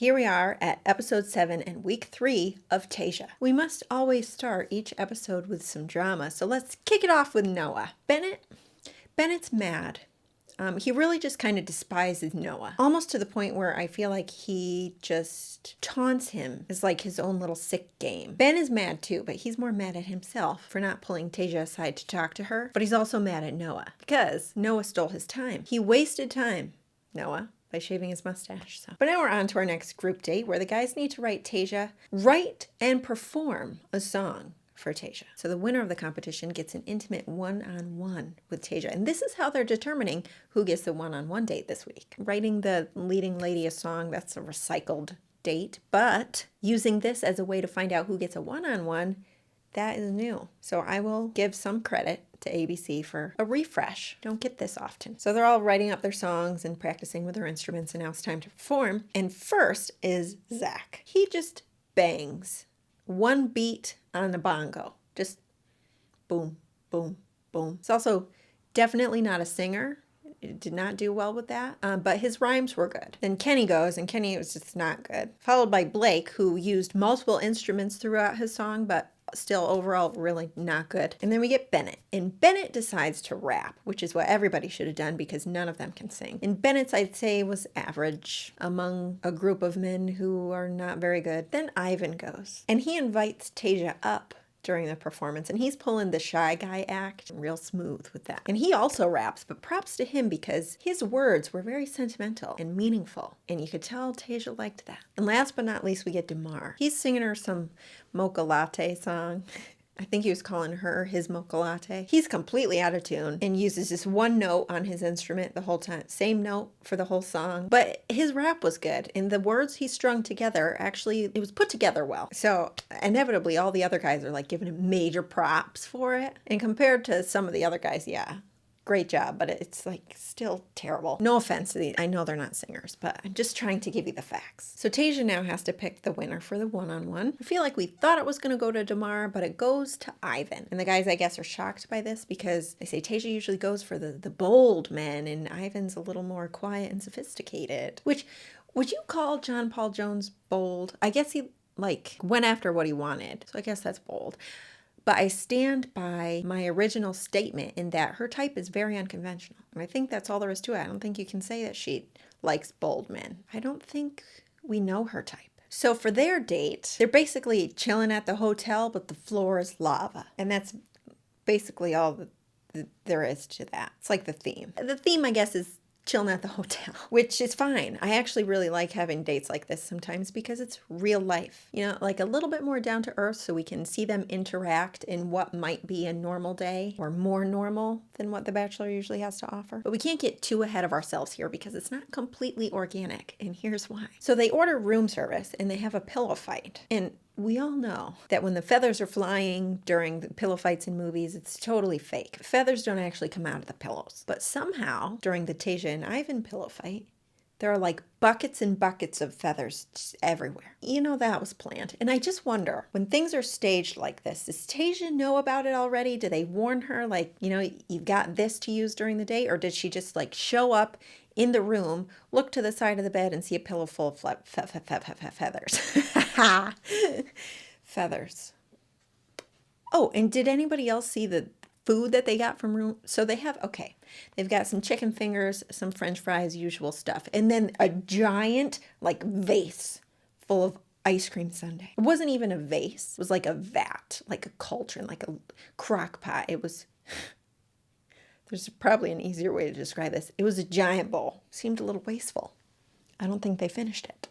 Here we are at episode 7 and week 3 of Tayshia. We must always start each episode with some drama, so let's kick it off with Noah. Bennett's mad. He really just kind of despises Noah, almost to the point where I feel like he just taunts him as like his own little sick game. Ben is mad too, but he's more mad at himself for not pulling Tayshia aside to talk to her, but he's also mad at Noah because Noah stole his time. He wasted time, Noah, by shaving his mustache. But now we're on to our next group date where the guys need to write and perform a song for Tayshia. So the winner of the competition gets an intimate one-on-one with Tayshia. And this is how they're determining who gets the one-on-one date this week. Writing the leading lady a song, that's a recycled date. But using this as a way to find out who gets a one-on-one, that is new. So I will give some credit to ABC for a refresh. Don't get this often. So they're all writing up their songs and practicing with their instruments, and now it's time to perform. And first is Zach. He just bangs one beat on the bongo. Just boom, boom, boom. It's also definitely not a singer. It did not do well with that, but his rhymes were good. Then Kenny goes, and Kenny was just not good. Followed by Blake, who used multiple instruments throughout his song, but still overall really not good. And then we get Bennett. And Bennett decides to rap, which is what everybody should have done because none of them can sing. And Bennett's, I'd say, was average among a group of men who are not very good. Then Ivan goes, and he invites Tayshia up during the performance, and he's pulling the shy guy act real smooth with that. And he also raps, but props to him because his words were very sentimental and meaningful, and you could tell Tayshia liked that. And last but not least, we get Damar. He's singing her some mocha latte song. I think he was calling her his mocha latte. He's completely out of tune and uses this one note on his instrument the whole time. Same note for the whole song. But his rap was good. And the words he strung together, actually, it was put together well. So inevitably, all the other guys are like giving him major props for it. And compared to some of the other guys, yeah, great job, but it's like still terrible. No offense to these. I know they're not singers, but I'm just trying to give you the facts. So Tayshia now has to pick the winner for the one-on-one. I feel like we thought it was going to go to Damar, but it goes to Ivan. And the guys, I guess, are shocked by this because they say Tayshia usually goes for the bold men, and Ivan's a little more quiet and sophisticated. Which, would you call John Paul Jones bold? I guess he, went after what he wanted. So I guess that's bold. But I stand by my original statement in that her type is very unconventional. And I think that's all there is to it. I don't think you can say that she likes bold men. I don't think we know her type. So for their date, they're basically chilling at the hotel, but the floor is lava. And that's basically all that there is to that. It's like the theme. The theme, I guess, is chilling at the hotel, which is fine. I actually really like having dates like this sometimes because it's real life, like a little bit more down to earth so we can see them interact in what might be a normal day or more normal than what The Bachelor usually has to offer. But we can't get too ahead of ourselves here because it's not completely organic, and here's why. So they order room service and they have a pillow fight, and we all know that when the feathers are flying during the pillow fights in movies, it's totally fake. Feathers don't actually come out of the pillows. But somehow, during the Tayshia and Ivan pillow fight, there are like buckets and buckets of feathers just everywhere. That was planned. And I just wonder, when things are staged like this, does Tayshia know about it already? Do they warn her, you've got this to use during the day? Or did she just show up in the room, look to the side of the bed, and see a pillow full of feathers? Feathers. Oh, and did anybody else see the food that they got from room? So they've got some chicken fingers, some French fries, usual stuff, and then a giant vase full of ice cream sundae. It wasn't even a vase. It was like a vat, like a cauldron, like a crock pot. It was... There's probably an easier way to describe this. It was a giant bowl. Seemed a little wasteful. I don't think they finished it.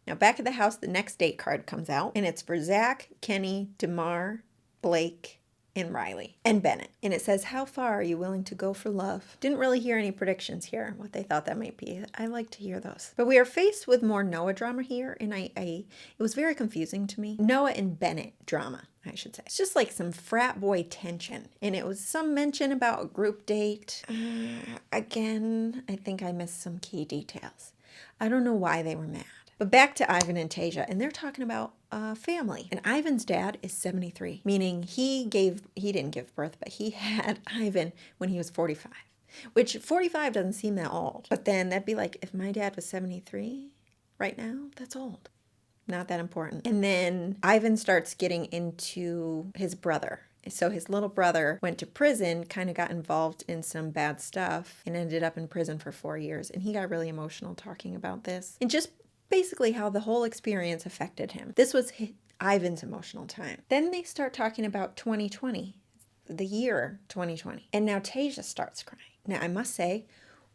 Now back at the house, the next date card comes out, and it's for Zach, Kenny, Damar, Blake, and Riley, and Bennett. And it says, how far are you willing to go for love? Didn't really hear any predictions here, what they thought that might be. I like to hear those. But we are faced with more Noah drama here, and it was very confusing to me. Noah and Bennett drama, I should say. It's just like some frat boy tension. And it was some mention about a group date. Again, I think I missed some key details. I don't know why they were mad. But back to Ivan and Tayshia, and they're talking about family. And Ivan's dad is 73, meaning he didn't give birth, but he had Ivan when he was 45, which 45 doesn't seem that old. But then that'd be like if my dad was 73, right now, that's old. Not that important. And then Ivan starts getting into his brother. So his little brother went to prison, kind of got involved in some bad stuff, and ended up in prison for 4 years. And he got really emotional talking about this and just basically how the whole experience affected him. This was Ivan's emotional time. Then they start talking about 2020, the year 2020. And now Tayshia starts crying. Now, I must say,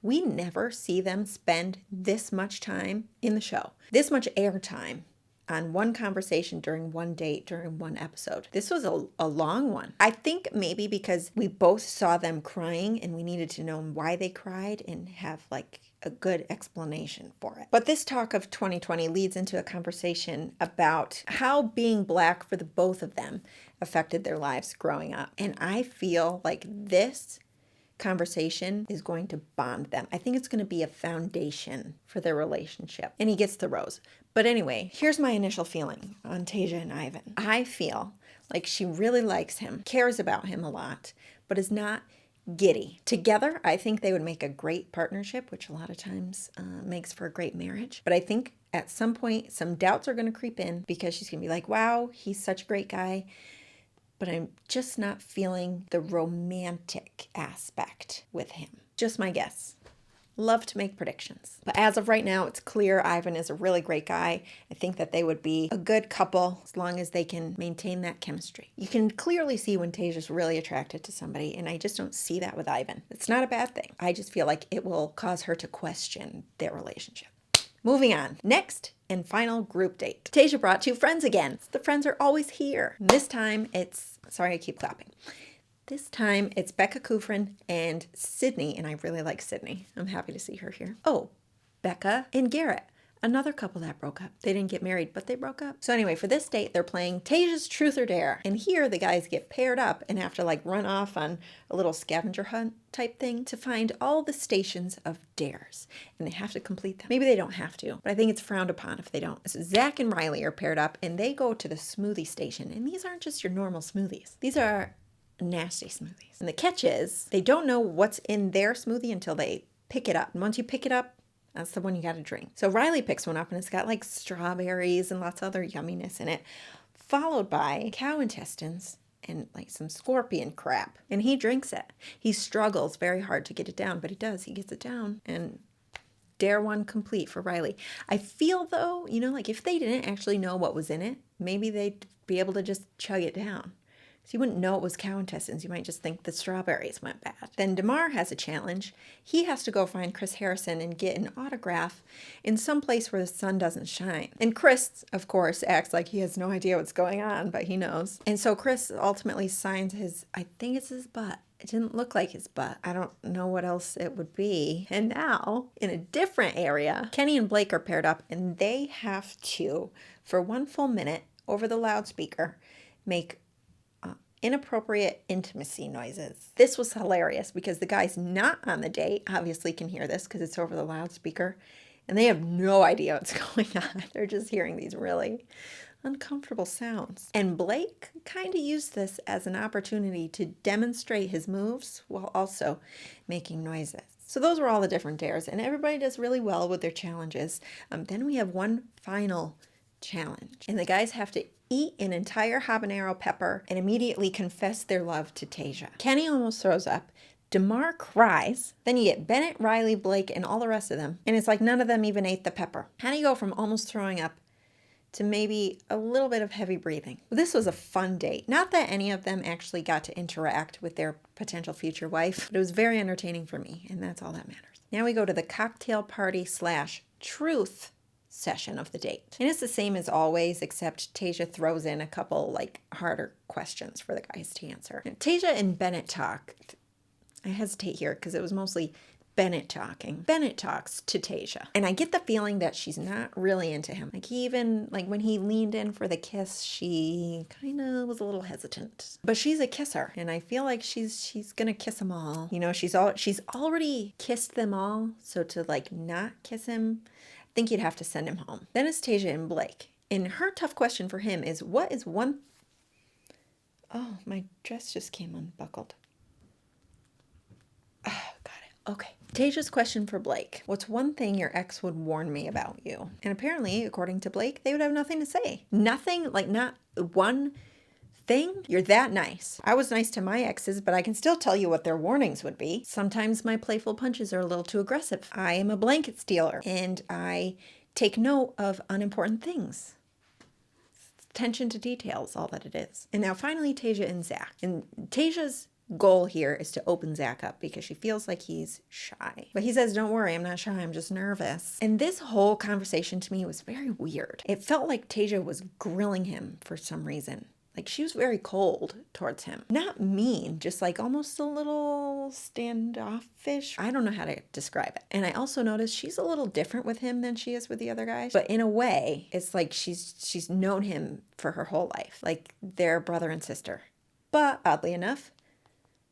we never see them spend this much time in the show, this much airtime on one conversation during one date, during one episode. This was a long one. I think maybe because we both saw them crying and we needed to know why they cried and have like a good explanation for it. But this talk of 2020 leads into a conversation about how being Black for the both of them affected their lives growing up. And I feel like this conversation is going to bond them. I think it's going to be a foundation for their relationship. And he gets the rose. But anyway, here's my initial feeling on Tayshia and Ivan. I feel like she really likes him, cares about him a lot, but is not giddy. Together, I think they would make a great partnership, which a lot of times makes for a great marriage. But I think at some point, some doubts are going to creep in because she's going to be like, wow, he's such a great guy. But I'm just not feeling the romantic aspect with him. Just my guess. Love to make predictions. But as of right now, it's clear Ivan is a really great guy. I think that they would be a good couple as long as they can maintain that chemistry. You can clearly see when Tayshia's really attracted to somebody, and I just don't see that with Ivan. It's not a bad thing. I just feel like it will cause her to question their relationship. Moving on. Next and final group date. Tayshia brought 2 friends again. The friends are always here. This time it's, sorry I keep clapping. This time it's Becca Kufrin and Sydney, and I really like Sydney. I'm happy to see her here. Oh, Becca and Garrett, another couple that broke up. They didn't get married, but they broke up. So anyway, for this date, they're playing Tayshia's Truth or Dare. And here the guys get paired up and have to like run off on a little scavenger hunt type thing to find all the stations of dares. And they have to complete them. Maybe they don't have to, but I think it's frowned upon if they don't. So Zach and Riley are paired up and they go to the smoothie station. And these aren't just your normal smoothies. These are nasty smoothies. And the catch is they don't know what's in their smoothie until they pick it up. And once you pick it up, that's the one you got to drink. So Riley picks one up and it's got like strawberries and lots of other yumminess in it, followed by cow intestines and like some scorpion crap. And he drinks it. He struggles very hard to get it down, but he does. He gets it down, and dare 1 complete for Riley. I feel though, like if they didn't actually know what was in it, maybe they'd be able to just chug it down. So you wouldn't know it was cow intestines. You might just think the strawberries went bad. Then DeMar has a challenge. He has to go find Chris Harrison and get an autograph in some place where the sun doesn't shine. And Chris, of course, acts like he has no idea what's going on, but he knows. And so Chris ultimately signs his, I think it's his butt. It didn't look like his butt. I don't know what else it would be. And now, in a different area, Kenny and Blake are paired up, and they have to, for 1 full minute, over the loudspeaker, make inappropriate intimacy noises. This was hilarious because the guys not on the date obviously can hear this because it's over the loudspeaker, and they have no idea what's going on. They're just hearing these really uncomfortable sounds. And Blake kind of used this as an opportunity to demonstrate his moves while also making noises. So those were all the different dares, and everybody does really well with their challenges. Then we have one final challenge, and the guys have to eat an entire habanero pepper and immediately confess their love to Tayshia. Kenny almost throws up. DeMar cries. Then you get Bennett, Riley, Blake, and all the rest of them. And it's like none of them even ate the pepper. How do you go from almost throwing up to maybe a little bit of heavy breathing? Well, this was a fun date. Not that any of them actually got to interact with their potential future wife, but it was very entertaining for me, and that's all that matters. Now we go to the cocktail party / truth session of the date. And it's the same as always, except Tayshia throws in a couple like harder questions for the guys to answer. And Tayshia and Bennett talk. I hesitate here because it was mostly Bennett talking. Bennett talks to Tayshia, and I get the feeling that she's not really into him. Like when he leaned in for the kiss, she kind of was a little hesitant. But she's a kisser, and I feel like she's gonna kiss them all. She's already kissed them all, so to like not kiss him, I think you'd have to send him home. Then it's Tayshia and Blake. And her tough question for him is, what is one... Oh, my dress just came unbuckled. Oh, got it. Okay. Tayshia's question for Blake. What's one thing your ex would warn me about you? And apparently, according to Blake, they would have nothing to say. Nothing, like not one thing. You're that nice. I was nice to my exes, but I can still tell you what their warnings would be. Sometimes my playful punches are a little too aggressive. I am a blanket stealer and I take note of unimportant things. Attention to details, all that it is. And now finally, Tayshia and Zach. And Tayshia's goal here is to open Zach up because she feels like he's shy. But he says, don't worry, I'm not shy, I'm just nervous. And this whole conversation to me was very weird. It felt like Tayshia was grilling him for some reason. Like she was very cold towards him. Not mean, just like almost a little standoffish. I don't know how to describe it. And I also noticed she's a little different with him than she is with the other guys. But in a way, it's like she's known him for her whole life. Like they're brother and sister. But oddly enough,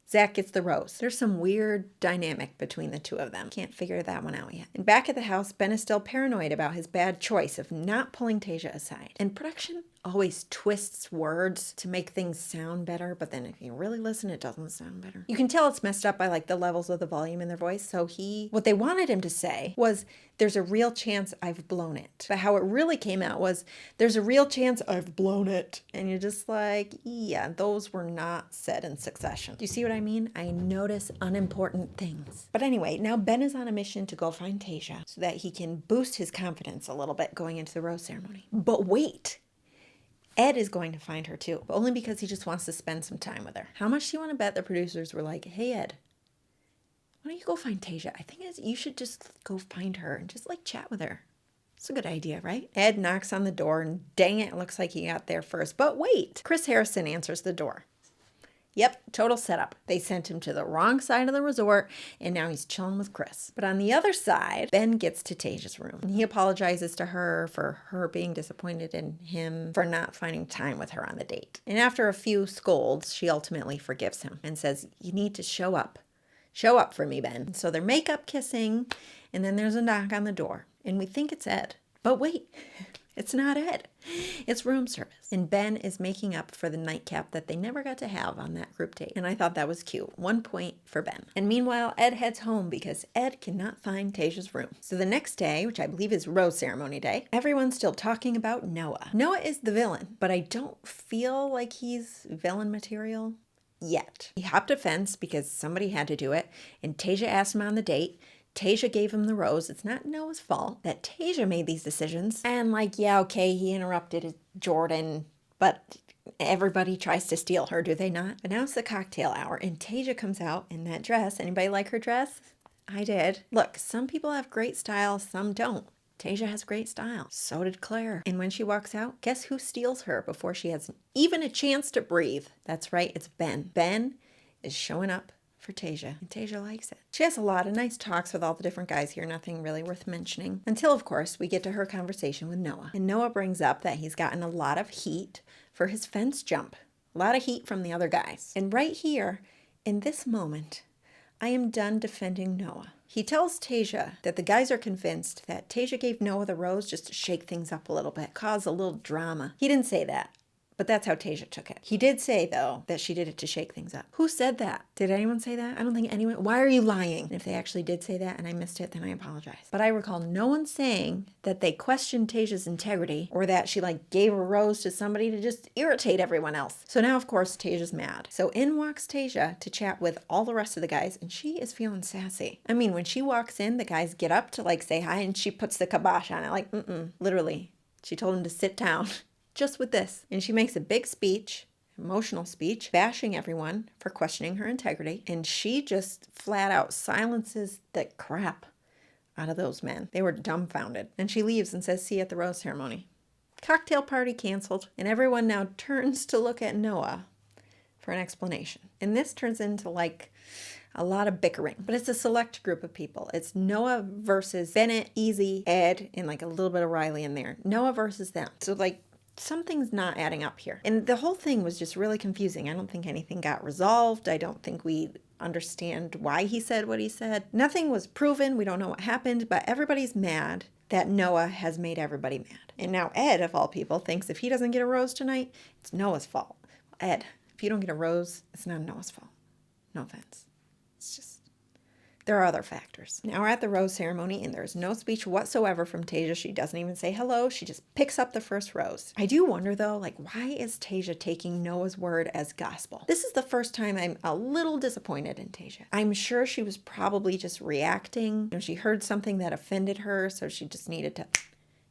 Zach gets the rose. There's some weird dynamic between the two of them. Can't figure that one out yet. And back at the house, Ben is still paranoid about his bad choice of not pulling Tayshia aside. And production always twists words to make things sound better, but then if you really listen, it doesn't sound better. You can tell it's messed up by like the levels of the volume in their voice. So what they wanted him to say was, there's a real chance I've blown it. But how it really came out was, there's a real chance I've blown it. And you're just like, yeah, those were not said in succession. Do you see what I mean? I notice unimportant things. But anyway, now Ben is on a mission to go find Tayshia so that he can boost his confidence a little bit going into the rose ceremony. But wait, Ed is going to find her too, but only because he just wants to spend some time with her. How much do you want to bet the producers were like, hey Ed, why don't you go find Tayshia? I think you should just go find her and just like chat with her. It's a good idea, right? Ed knocks on the door and dang it looks like he got there first. But wait, Chris Harrison answers the door. Yep, total setup. They sent him to the wrong side of the resort, and now he's chilling with Chris. But on the other side, Ben gets to Tayshia's room, and he apologizes to her for her being disappointed in him for not finding time with her on the date. And after a few scolds, she ultimately forgives him and says, you need to show up. Show up for me, Ben. So they're makeup kissing, and then there's a knock on the door, and we think it's Ed. But wait, it's not Ed. It's room service. And Ben is making up for the nightcap that they never got to have on that group date. And I thought that was cute. 1 point for Ben. And meanwhile, Ed heads home because Ed cannot find Tayshia's room. So the next day, which I believe is rose ceremony day, everyone's still talking about Noah. Noah is the villain, but I don't feel like he's villain material yet. He hopped a fence because somebody had to do it, and Tayshia asked him on the date. Tayshia gave him the rose. It's not Noah's fault that Tayshia made these decisions. And like, yeah, okay, he interrupted Jordan, but everybody tries to steal her, do they not? But now it's the cocktail hour, and Tayshia comes out in that dress. Anybody like her dress? I did. Look, some people have great style, some don't. Tayshia has great style. So did Claire. And when she walks out, guess who steals her before she has even a chance to breathe? That's right, it's Ben. Ben is showing up for Tayshia, and Tayshia likes it. She has a lot of nice talks with all the different guys here, nothing really worth mentioning, until of course we get to her conversation with Noah. And Noah brings up that he's gotten a lot of heat for his fence jump. A lot of heat from the other guys. And right here, in this moment, I am done defending Noah. He tells Tayshia that the guys are convinced that Tayshia gave Noah the rose just to shake things up a little bit, cause a little drama. He didn't say that, but that's how Tayshia took it. He did say, though, that she did it to shake things up. Who said that? Did anyone say that? I don't think anyone. Why are you lying? And if they actually did say that and I missed it, then I apologize. But I recall no one saying that they questioned Tayshia's integrity or that she like gave a rose to somebody to just irritate everyone else. So now, of course, Tayshia's mad. So in walks Tayshia to chat with all the rest of the guys, and she is feeling sassy. I mean, when she walks in, the guys get up to like say hi, and she puts the kibosh on it. Like, literally. She told him to sit down. Just with this. And she makes a big speech, emotional speech, bashing everyone for questioning her integrity. And she just flat out silences the crap out of those men. They were dumbfounded. And she leaves and says, see you at the rose ceremony. Cocktail party canceled. And everyone now turns to look at Noah for an explanation. And this turns into like a lot of bickering. But it's a select group of people. It's Noah versus Bennett, Easy, Ed, and like a little bit of Riley in there. Noah versus them. So like, something's not adding up here. And the whole thing was just really confusing. I don't think anything got resolved. I don't think we understand why he said what he said. Nothing was proven. We don't know what happened, but everybody's mad that Noah has made everybody mad. And now Ed, of all people, thinks if he doesn't get a rose tonight, it's Noah's fault. Ed, if you don't get a rose, it's not Noah's fault. No offense. It's just there are other factors. Now we're at the rose ceremony and there's no speech whatsoever from Tayshia. She doesn't even say hello. She just picks up the first rose. I do wonder though, like, why is Tayshia taking Noah's word as gospel? This is the first time I'm a little disappointed in Tayshia. I'm sure she was probably just reacting. You know, she heard something that offended her, so she just needed to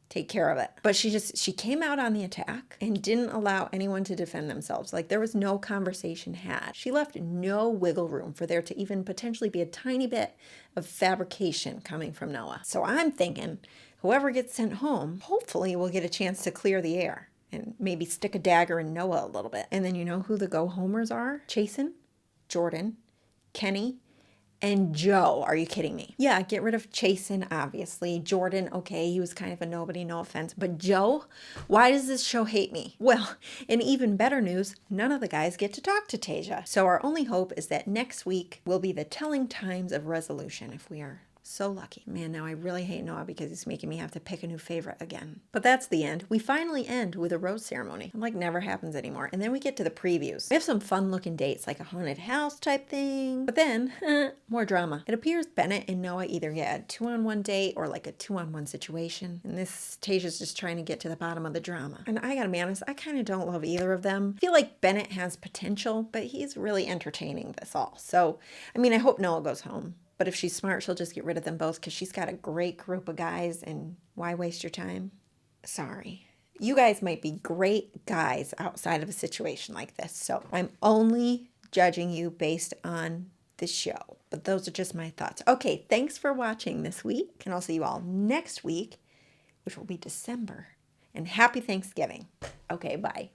take care of it. But she came out on the attack and didn't allow anyone to defend themselves. Like, there was no conversation had. She left no wiggle room for there to even potentially be a tiny bit of fabrication coming from Noah. So I'm thinking whoever gets sent home, hopefully will get a chance to clear the air and maybe stick a dagger in Noah a little bit. And then you know who the go-homers are? Chasen, Jordan, Kenny, and Joe. Are you kidding me? Yeah, get rid of Chasen, obviously. Jordan, okay, he was kind of a nobody, no offense. But Joe, why does this show hate me? Well, in even better news, none of the guys get to talk to Tayshia. So our only hope is that next week will be the telling times of resolution, if we are so lucky. Man, now I really hate Noah because he's making me have to pick a new favorite again. But that's the end. We finally end with a rose ceremony. It like never happens anymore. And then we get to the previews. We have some fun looking dates, like a haunted house type thing. But then, more drama. It appears Bennett and Noah either get a 2-on-1 date or like a 2-on-1 situation. And this Tayshia's just trying to get to the bottom of the drama. And I gotta be honest, I kind of don't love either of them. I feel like Bennett has potential, but he's really entertaining this all. So, I mean, I hope Noah goes home. But if she's smart, she'll just get rid of them both because she's got a great group of guys, and why waste your time? Sorry. You guys might be great guys outside of a situation like this, so I'm only judging you based on the show. But those are just my thoughts. Okay, thanks for watching this week, and I'll see you all next week, which will be December. And happy Thanksgiving. Okay, bye.